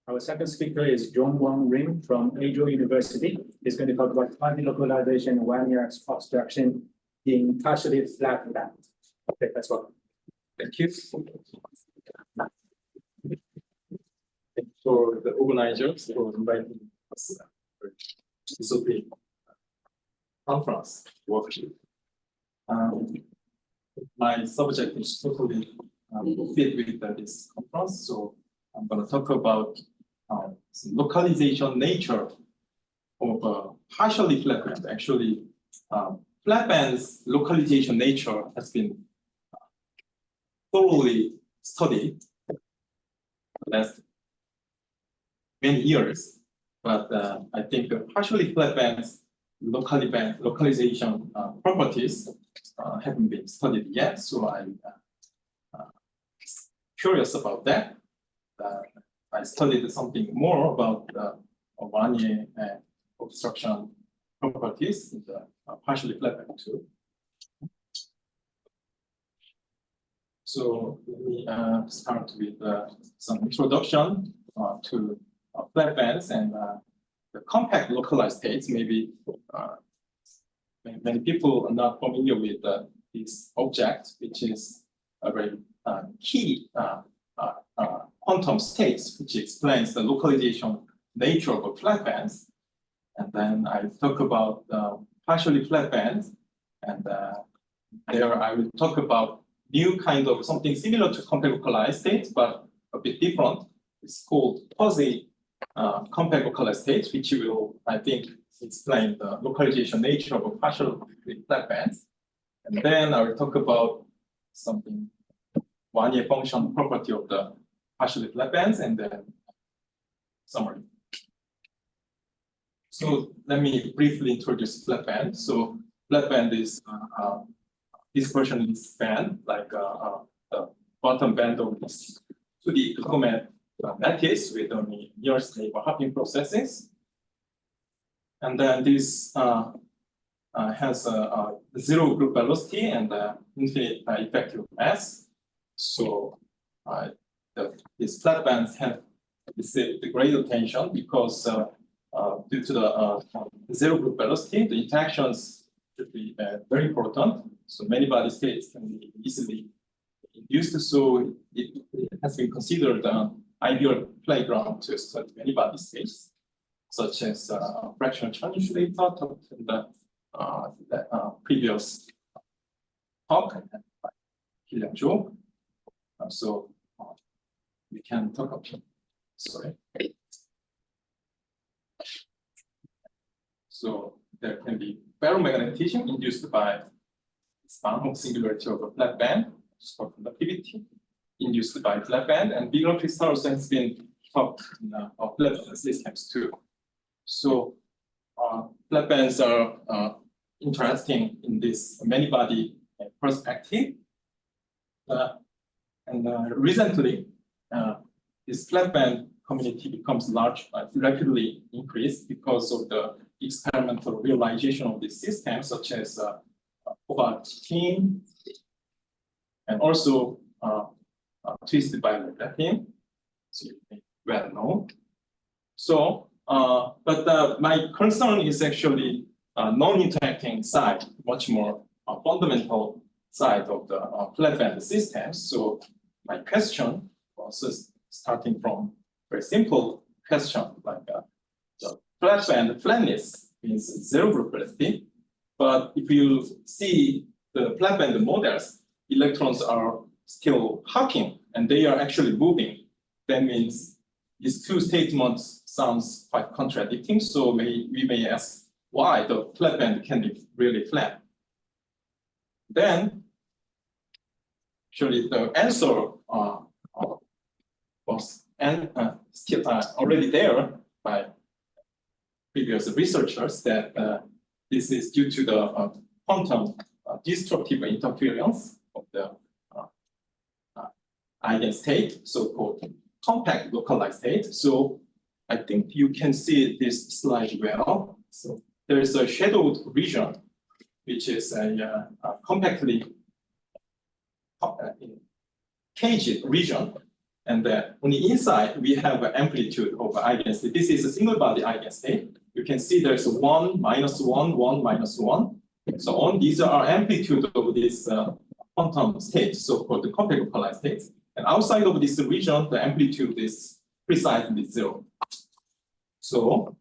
Our second speaker is John Wang Rhim from Ajo University. He's going to talk about quasi-localization and Wannier obstruction in partially flat band. Okay, that's welcome. Thank you. For the organizers for inviting us for this conference workshop. My subject is totally fit with this conference, so I'm going to talk about localization nature of partially flat band. Actually, flat band's localization nature has been thoroughly studied last many years, but I think the partially flat band's localization properties haven't been studied yet. So I'm curious about that. I studied something more about Wannier obstruction properties in the partially flat band too. So let me start with some introduction to flat bands and the compact localized states. Maybe many people are not familiar with this object, which is a very key quantum states, which explains the localization nature of flat bands. And then I talk about partially flat bands, and there I will talk about new kind of something similar to compact localized states, but a bit different. It's called quasi-compact localized states, which will, I think, explain the localization nature of partially flat bands. And then I will talk about something Wannier function property of the partially flat bands, and then summary. So let me briefly introduce flat band. So flat band is dispersionless band, like the bottom band of this 2D comet lattice with only nearest neighbor hopping processes. And then this has a zero group velocity and infinite effective mass. So these flat bands have the greater tension because due to the zero group velocity, the interactions should be very important. So many body states can be easily induced. So it has been considered an ideal playground to study many body states, such as fractional charge insulator talked in the previous talk by Killian Zhou. So we can talk about, sorry. So there can be ferromagnetism induced by Banham singularity of a flat band, for conductivity induced by flat band, and bigger crystals has been talked in flat band systems too. So flat bands are interesting in this many body perspective. And recently, this flat band community becomes large, rapidly increased because of the experimental realization of this system, such as team, and also twisted by Rhim, so you may well know. So, but my concern is actually non-interacting side, much more fundamental side of the flat band systems. So my question was starting from very simple question, like the flat band flatness means zero group velocity. But if you see the flat band models, electrons are still hopping and they are actually moving. That means these two statements sounds quite contradicting. So we may ask why the flat band can be really flat. Then actually the answer was still already there by previous researchers that this is due to the quantum destructive interference of the eigenstate, so-called compact localized state. So I think you can see this slide well. So there is a shadowed region, which is a compactly caged region, And on the inside, we have an amplitude of eigenstate. This is a single body eigenstate. You can see there's a 1, -1, 1, -1, so on. These are amplitude of this quantum state, so-called the compact localized states. And outside of this region, the amplitude is precisely 0. So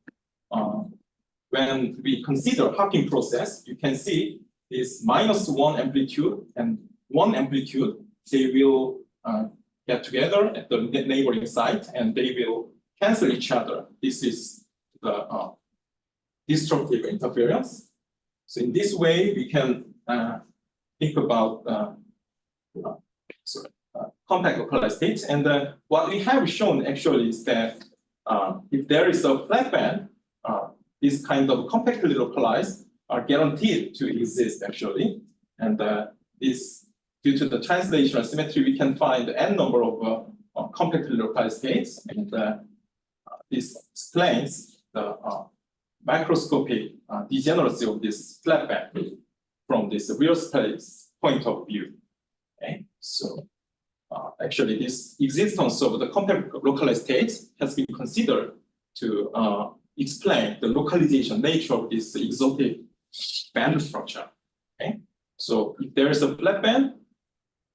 when we consider Hawking process, you can see this -1 amplitude and 1 amplitude, they will get together at the neighboring site and they will cancel each other. This is the destructive interference. So in this way, we can think about compact localized states. And what we have shown actually is that if there is a flat band, this kind of compactly localized are guaranteed to exist actually. And this, due to the translational symmetry, we can find n number of compactly localized states. And this explains the microscopic degeneracy of this flat band from this real space point of view. Okay, so actually, this existence of the compact localized states has been considered to explain the localization nature of this exotic band structure. Okay, so if there is a flat band,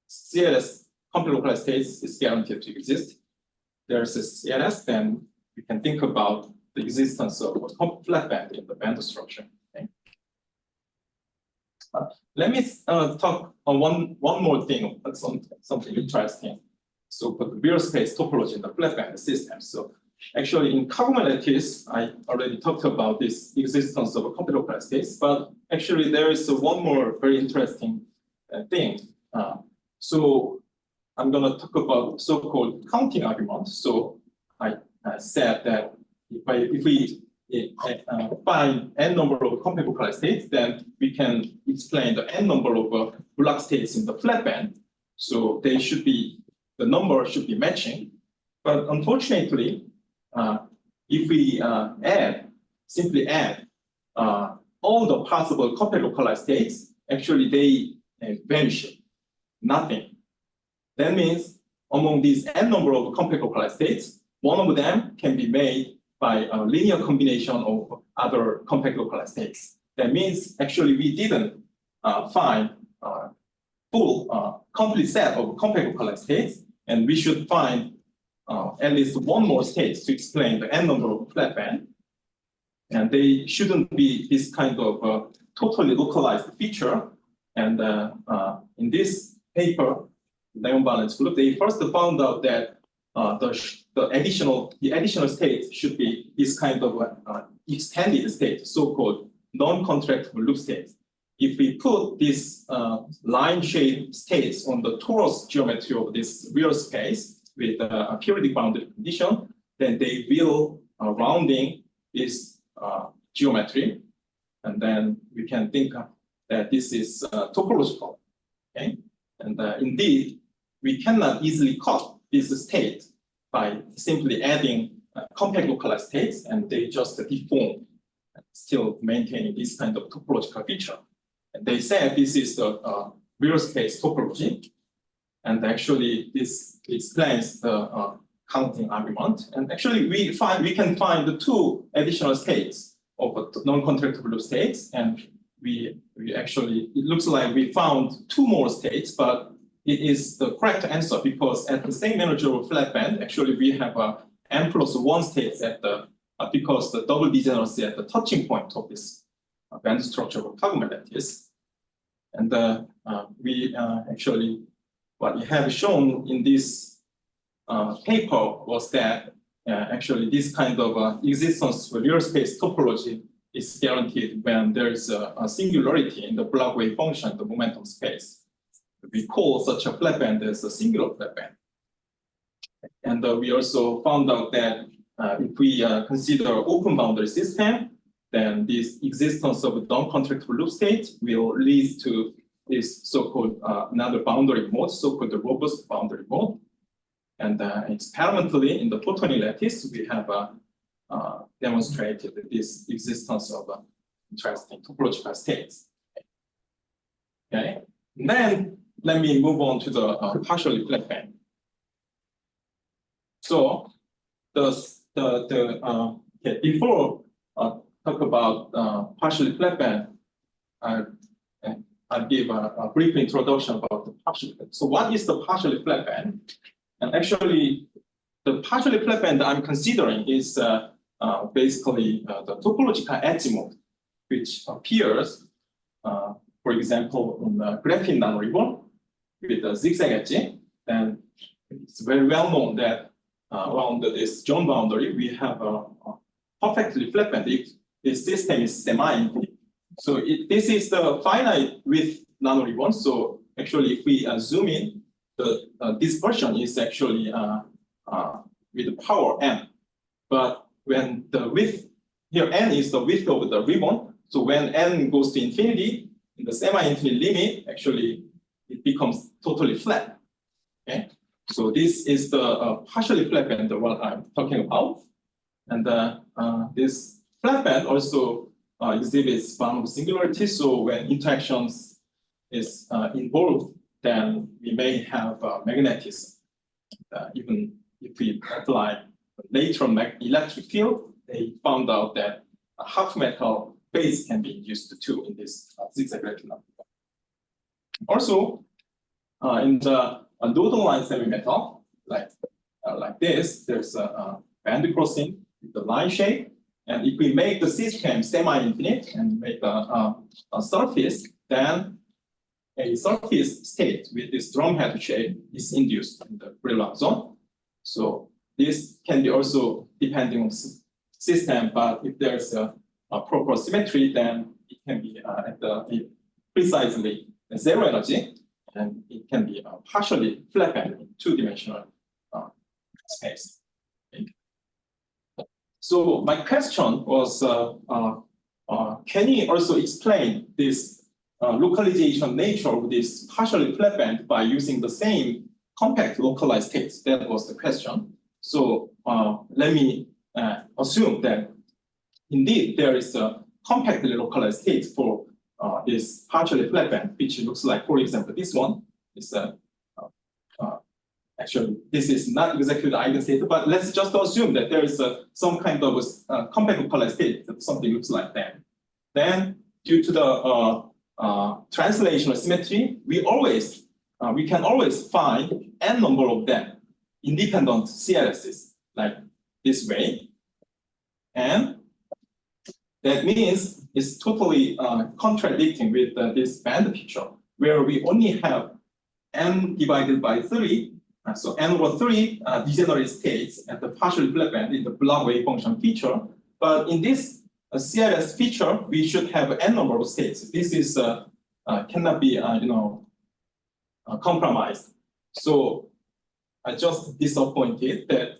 CLS compact localized states is guaranteed to exist. There's a CLS, then we can think about the existence of a flat band in the band structure. Okay. Let me talk on one more thing, something interesting. So for the real space topology in the flat band system. So actually in Kagome lattice, I already talked about this existence of a compact localized states, but actually there is one more very interesting thing. So I'm going to talk about so-called counting argument. So I said that if we find n number of compact localized states, then we can explain the n number of Bloch states in the flat band. So they should be, the number should be matching. But unfortunately, if we simply add all the possible compact localized states, actually they vanish, nothing. That means among these n number of compact localized states, one of them can be made by a linear combination of other compact localized states. That means actually we didn't find full complete set of compact localized states, and we should find at least one more state to explain the n number of flat band. And they shouldn't be this kind of totally localized feature. And in this paper, Rhim balance group, they first found out that the additional state should be this kind of extended state, so-called non-contractible loop states. If we put these line-shaped states on the torus geometry of this real space with a periodic boundary condition, then they will rounding this geometry, and then we can think that this is topological. Okay, and indeed, we cannot easily cut this state by simply adding compact localized states, and they just deform, still maintaining this kind of topological feature. And they said this is the real space topology, and actually this explains the counting argument. And actually we can find the two additional states of non-contractible loop states, and we actually, it looks like we found two more states, but it is the correct answer because at the same energy of flat band, actually we have n plus 1 states at the because the double degeneracy at the touching point of this band structure of Kagome lattice. And we actually, what we have shown in this paper was that actually this kind of existence for real space topology is guaranteed when there is a singularity in the Bloch wave function, the momentum space. We call such a flat band as a singular flat band. And we also found out that if we consider open boundary system, then this existence of a non-contractible loop state will lead to this so-called another boundary mode, so-called the robust boundary mode. And experimentally in the photonic lattice, we have demonstrated this existence of interesting topological states. Okay, and then let me move on to the partially flat band. So okay, before talk about partially flat band, I'll give a brief introduction about the partially flat. So what is the partially flat band? And actually, the partially flat band I'm considering is basically the topological edge mode, which appears, for example, in the graphene nanoribbon with the zigzag edge. And it's very well known that around this zone boundary, we have a perfectly flat band if this system is semi-infinite. So this is the finite width nanoribbon. So actually, if we zoom in, the dispersion is actually with the power n. But when the width here, n is the width of the ribbon. So when n goes to infinity, in the semi-infinite limit, actually it becomes totally flat. Okay, so this is the partially flat band, what I'm talking about, and this flat band also exhibits bound singularity. So when interactions is involved, then we may have magnetism. Even if we apply later electric field, they found out that a half metal phase can be induced too in this zigzag retinal. Also, in the node-line semimetal, like this, there's a band crossing with the line shape. And if we make the system semi-infinite and make a surface, then a surface state with this drumhead shape is induced in the Brillouin zone. So this can be also depending on system, but if there's a proper symmetry, then it can be at the precisely zero energy, and it can be partially flat band in two-dimensional space. Okay. So my question was, can you also explain this localization nature of this partially flat band by using the same compact localized states? That was the question. So let me assume that indeed there is a compactly localized state for this partially flat band, which looks like, for example, this one is actually this is not exactly the eigenstate, but let's just assume that there is some kind of compact localized state that something looks like that. Then, due to the translational symmetry, we can always find n number of them, independent CLSs, like this way, and that means it's totally contradicting with this band picture, where we only have n divided by 3. So n over 3 degenerate states at the partial flat band in the Bloch wave function feature. But in this CLS feature, we should have n number of states. This is cannot be compromised. So I just disappointed that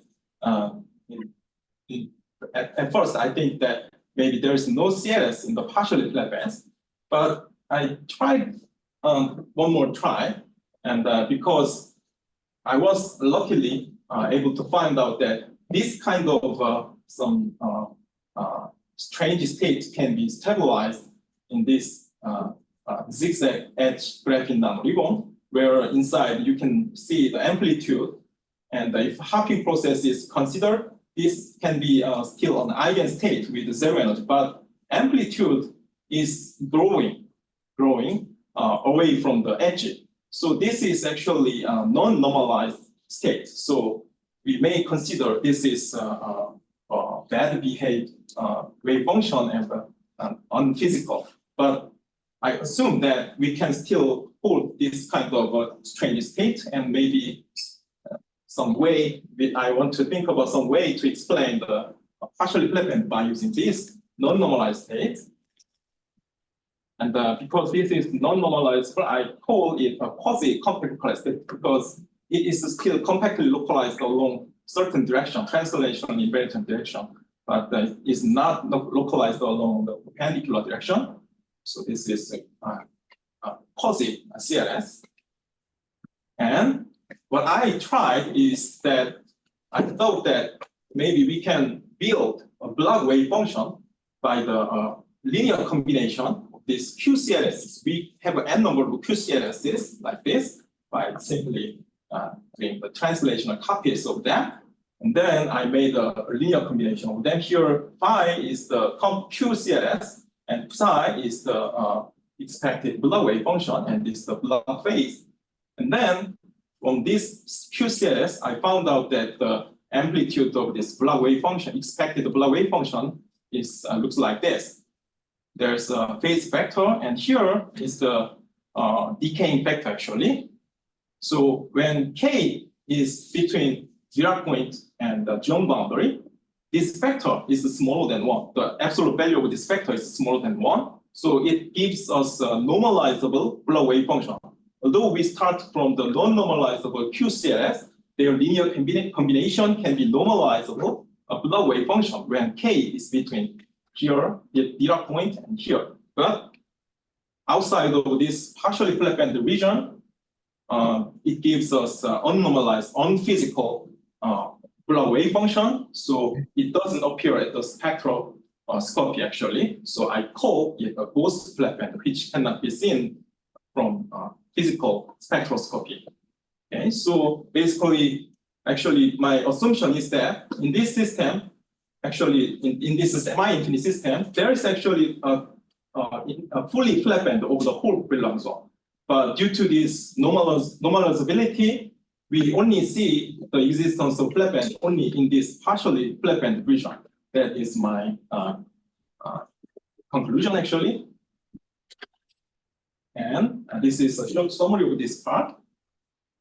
at first I think that maybe there is no CLS in the partially flat bands, but I tried one more try, and because I was luckily able to find out that this kind of some strange states can be stabilized in this zigzag edge graphene nanoribbon, where inside you can see the amplitude, and if hopping process is considered, this can be still an eigenstate with zero energy, but amplitude is growing away from the edge. So this is actually a non-normalized state. So we may consider this is a bad behaved wave function and unphysical. But I assume that we can still hold this kind of strange state, and maybe some way, I want to think about some way to explain the partially flat band by using this non-normalized state. And because this is non-normalized, I call it a quasi-compact localized state because it is still compactly localized along certain direction, translation invariant direction, but it's not localized along the perpendicular direction. So this is quasi-CLS. And what I tried is that I thought that maybe we can build a Bloch wave function by the linear combination of these QCLSs. We have an n number of QCLSs like this by simply doing the translational copies of them. And then I made a linear combination of them. Here, phi is the QCLS, and psi is the expected Bloch wave function, and this is the Bloch phase. And then from this QCLS, I found out that the amplitude of this Bloch wave function, expected Bloch wave function, is looks like this. There's a phase vector, and here is the decaying factor actually. So when k is between Dirac point and the zone boundary, this factor is smaller than 1. The absolute value of this factor is smaller than 1. So it gives us a normalizable Bloch wave function. Although we start from the non-normalizable QCLS, their linear combination can be normalizable a Bloch wave function when k is between here, the Dirac point, and here. But outside of this partially flat band region, it gives us unnormalized, unphysical Bloch wave function. So it doesn't appear at the spectroscopy actually. So I call it a ghost flat band, which cannot be seen from physical spectroscopy. Okay, so basically, actually, my assumption is that in this system, actually, in this semi-infinite system, there is actually a fully flat band over the whole Brillouin zone. But due to this normalizability, we only see the existence of flat band only in this partially flat band region. That is my conclusion, actually. And this is a short summary of this part.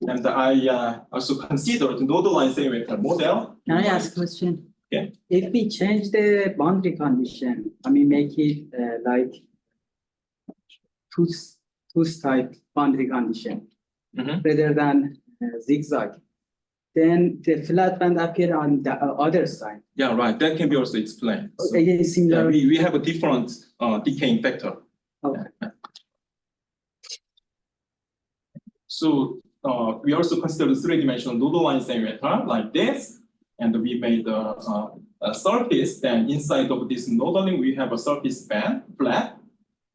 And I also considered the nodal line semimetal model. Can I ask a question? Yeah. If we change the boundary condition, I mean, make it like two-type boundary condition rather than zigzag, then the flat band appear on the other side. Yeah, right. That can be also explained. So, Again, similar. yeah, we have a different decaying factor. Okay. Yeah. So we also considered three-dimensional nodal line semimetal like this, and we made a surface. Then inside of this nodaling, we have a surface band, flat,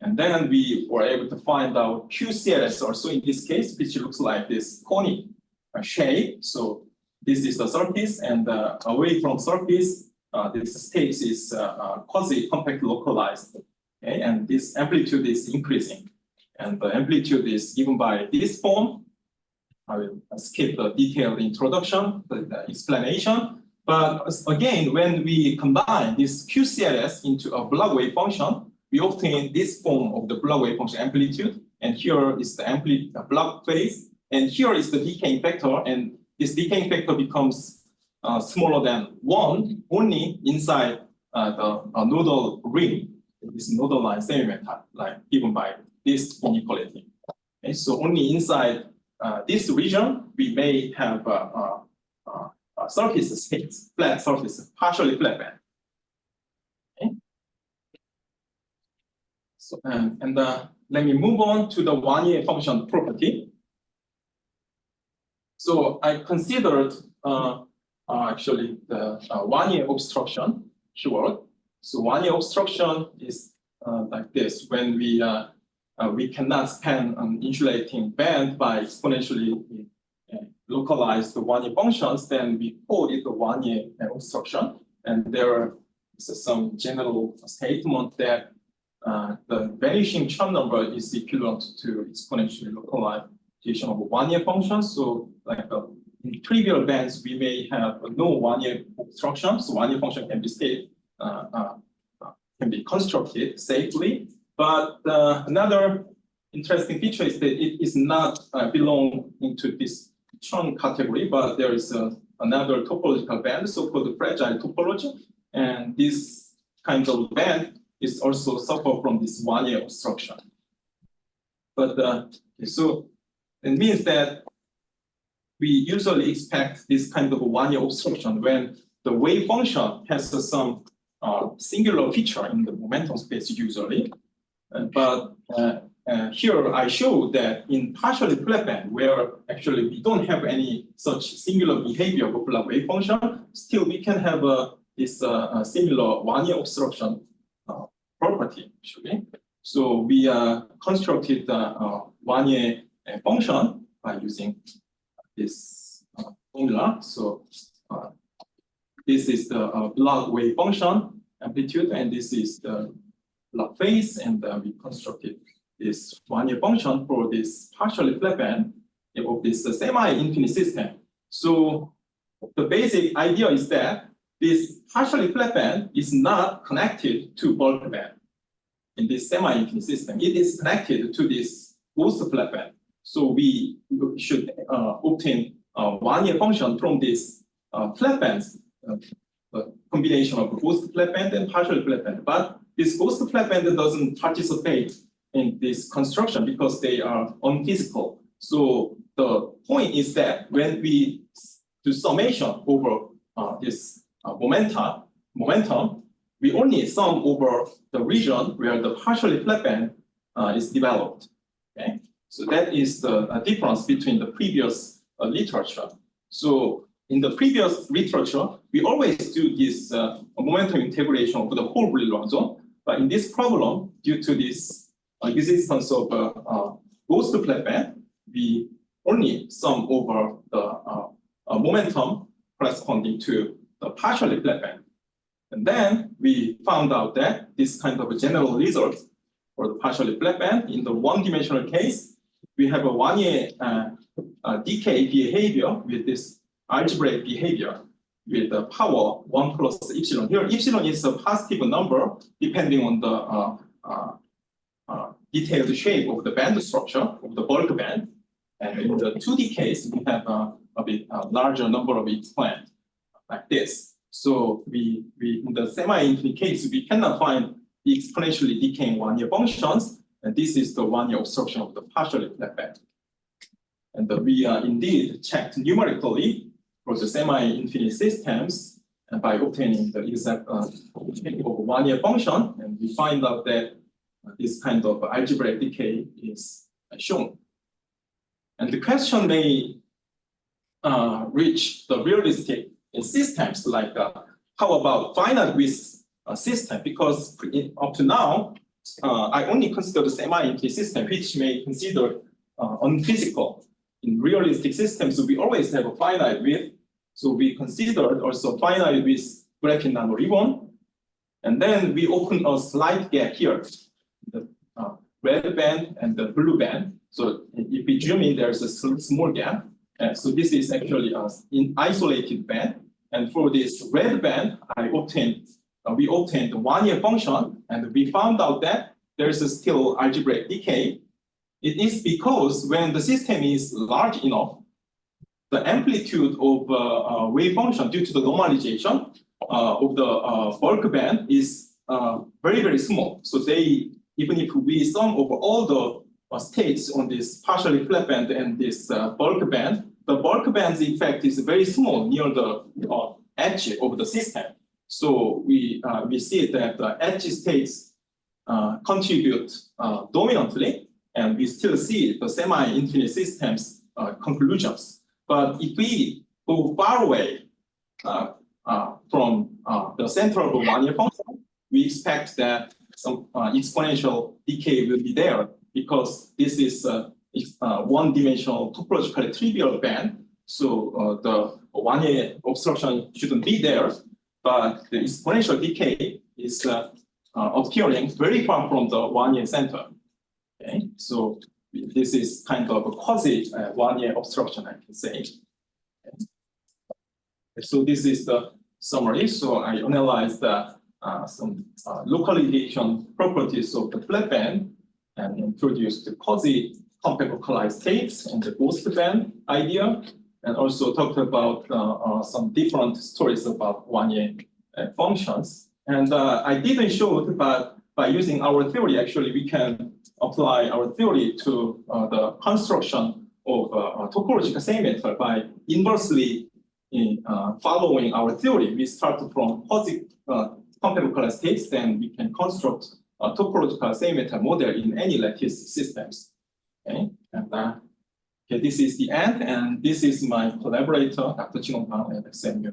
and then we were able to find out QCLS also in this case, which looks like this conic shape. So this is the surface, and away from surface, this state is quasi-compact localized, okay? And this amplitude is increasing, and the amplitude is given by this form. I will skip the detailed introduction, the explanation. But again, when we combine this QCLS into a Bloch wave function, we obtain this form of the Bloch wave function amplitude. And here is the Bloch phase. And here is the decaying factor. And this decaying factor becomes smaller than 1 only inside the nodal ring, this nodal line semimetal, like given by this inequality. Okay, so only inside this region, we may have a surface space, flat surface, partially flat band. Okay. So, let me move on to the Wannier function property. So I considered actually the Wannier obstruction keyword. So Wannier obstruction is like this: when we cannot span an insulating band by exponentially localized Wannier functions, then we call it the Wannier obstruction. And there is some general statement that the vanishing Chern number is equivalent to exponentially localization of Wannier functions. So like in trivial bands, we may have no Wannier obstruction. So Wannier function can be constructed safely. But another interesting feature is that it is not belong into this Chern category, but there is another topological band, so-called fragile topology. And this kind of band is also suffer from this Wannier obstruction. But so it means that we usually expect this kind of Wannier obstruction when the wave function has some singular feature in the momentum space usually. But here I show that in partially flat band, where actually we don't have any such singular behavior of Bloch wave function, still we can have this similar Wannier obstruction property actually. So we constructed the Wannier function by using this formula. So this is the Bloch wave function amplitude, and this is the Bloch phase, and we constructed this Wannier function for this partially flat band of this semi-infinite system. So the basic idea is that this partially flat band is not connected to bulk band in this semi-infinite system. It is connected to this ghost flat band. So we should obtain a Wannier function from this flat bands, combination of ghost flat band and partial flat band. But this ghost flat band doesn't participate in this construction because they are unphysical. So the point is that when we do summation over this momentum, we only sum over the region where the partially flat band is developed. Okay, so that is the difference between the previous literature. So in the previous literature, we always do this momentum integration of the whole Brillouin zone. But in this problem, due to this existence of ghost flat band, we only sum over the momentum corresponding to the partially flat band. And then we found out that this kind of a general result for the partially flat band, in the one-dimensional case, we have a Wannier decay behavior with this algebraic behavior with the power 1 plus epsilon. Here, epsilon is a positive number depending on the detailed shape of the band structure of the bulk band. And in the 2D case, we have a bit larger number of exponents like this. So we in the semi-infinite case, we cannot find the exponentially decaying Wannier functions, and this is the Wannier obstruction of the partially flat band. And we indeed checked numerically for the semi-infinite systems by obtaining the exact shape of Wannier function, and we find out that this kind of algebraic decay is shown. And the question may reach the realistic systems like how about finite width system? Because up to now, I only consider the semi-infinite system, which may consider unphysical. In realistic systems, we always have a finite width. So we considered also finite width bracket number Rhim. And then we open a slight gap here, the red band and the blue band. So if we zoom in, there's a small gap. So this is actually an isolated band. And for this red band, we obtained the Wannier function, and we found out that there's still algebraic decay. It is because when the system is large enough, the amplitude of wave function due to the normalization of the bulk band is very, very small. So even if we sum over all the states on this partially flat band and this bulk band, the bulk band's effect is very small near the edge of the system. So we see that the edge states contribute dominantly, and we still see the semi-infinite systems conclusions. But if we go far away from the center of the Wannier function, we expect that some exponential decay will be there, because this is one-dimensional topologically trivial band. So the Wannier obstruction shouldn't be there, but the exponential decay is appearing very far from the Wannier center. Okay, so this is kind of a quasi-Wannier obstruction, I can say. Okay. So this is the summary. So I analyzed some localization properties of the flat band and introduced the quasi-compact localized states and the ghost band idea, and also talked about some different stories about Wannier functions. And I didn't show it, but by using our theory, actually, we can apply our theory to the construction of topological semimetal by inversely following our theory. We start from quasi-compact localized states, then we can construct a topological semimetal model in any lattice systems. Okay, and okay, this is the end, and this is my collaborator, Dr. Jinong Bang at SMU.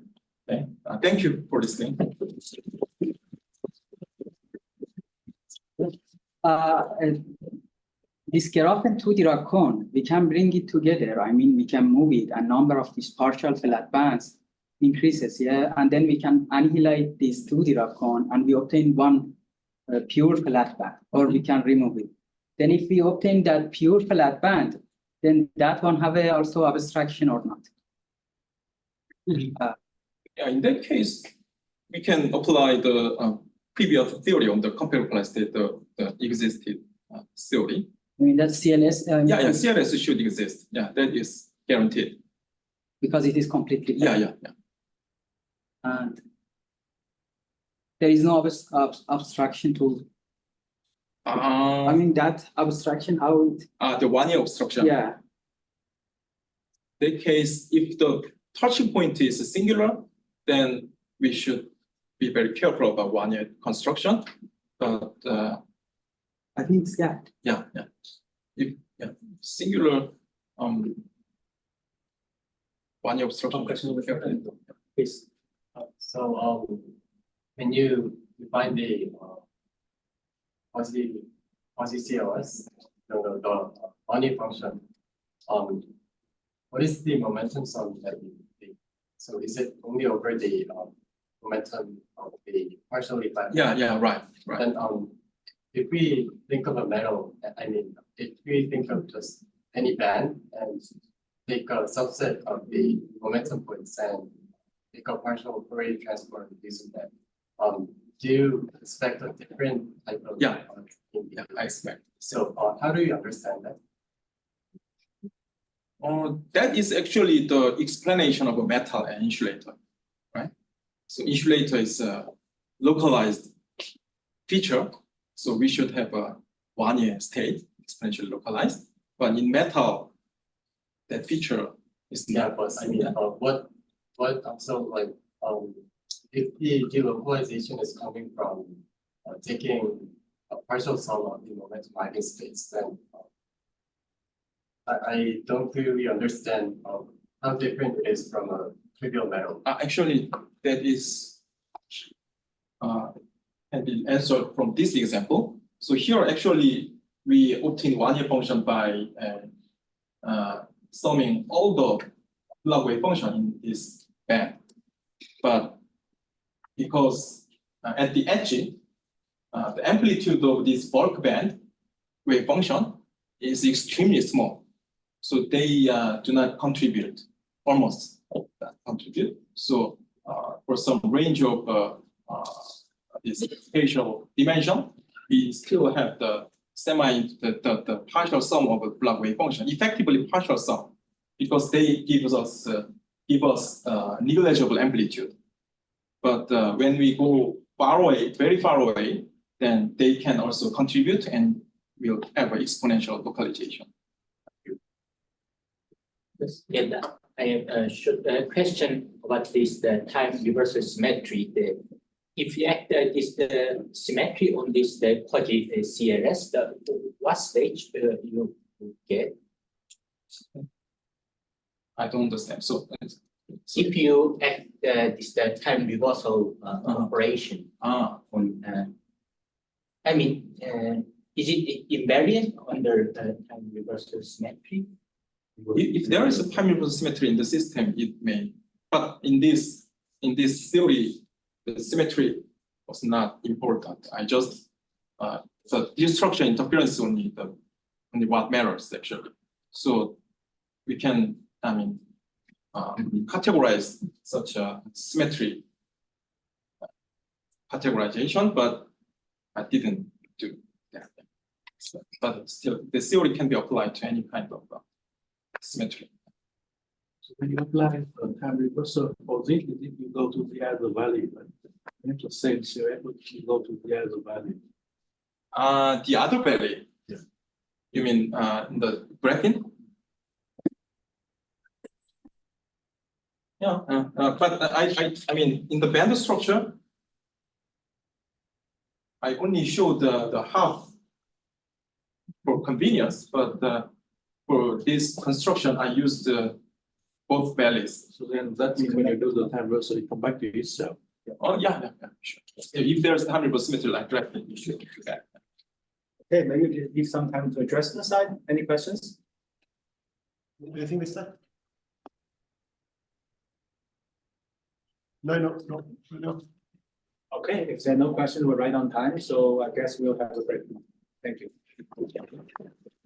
Okay, thank you for listening. This graph and 2D cone, we can bring it together. I mean, we can move it. A number of these partial flat bands increases, yeah, and then we can annihilate these two Dirac cone and we obtain one pure flat band, or we can remove it. Then if we obtain that pure flat band, then that one have also abstraction or not? Yeah, in that case, we can apply the previous theory on the comparable state, the existed theory. I mean, that's CLS. Yeah, CLS should exist. Yeah, that is guaranteed. Because it is completely. Yeah. And there is no abstraction to. I mean, that abstraction, how it. The Wannier obstruction. Yeah. That case, if the touching point is singular, then we should be very careful about Wannier construction. But I think it's that. Yeah. If singular Wannier obstruction. Please. So when you define the quasi-CLS, the Wannier function, what is the momentum sum that you think? So is it only over the momentum of the partially flat? Yeah, right. And if we think of a metal, I mean, if we think of just any band and take a subset of the momentum points and take a partial Fourier transform using that, do you expect a different type of? Yeah, I expect. So how do you understand that? That is actually the explanation of a metal and insulator, right? So insulator is a localized feature, so we should have a Wannier state, exponentially localized. But in metal, that feature is not. But I mean, what so like if the delocalization is coming from taking a partial sum of the momentum eigenstates, then I don't really understand how different it is from a trivial metal. Actually, that is can be answered from this example. So here, actually, we obtain Wannier function by summing all the Bloch wave function in this band. But because at the edge, the amplitude of this bulk band wave function is extremely small. So they do not contribute, almost contribute. So for some range of this spatial dimension, we still have the partial sum of a Bloch wave function, effectively partial sum, because they give us negligible amplitude. But when we go far away, very far away, then they can also contribute and will have an exponential localization. Yeah, I have a question about this time reversal symmetry. If you act this symmetry on this quasi-CLS, what stage you get? I don't understand. So if you act this time reversal operation on, I mean, is it invariant under time reversal symmetry? If there is a time reversal symmetry in the system, it may. But in this theory, the symmetry was not important. I just the destruction interference only what matters actually. So we can categorize such a symmetry categorization, but I didn't do that. So, but still, the theory can be applied to any kind of symmetry. So when you apply time reversal for Z, you go to the other value. Right? You have the same theorem, but you go to the other value. The other value? Yeah. You mean in the graphene? Yeah, but I mean in the band structure, I only showed the half for convenience, but for this construction, I used both values. So then that means when you do the time reversal, you come back to itself. Oh yeah, sure. If there's 100% symmetry like graphene, you should do that. Okay, maybe we leave some time to address the side. Any questions? Anything, Mr.? Okay, if there are no questions, we're right on time, so I guess we'll have a break.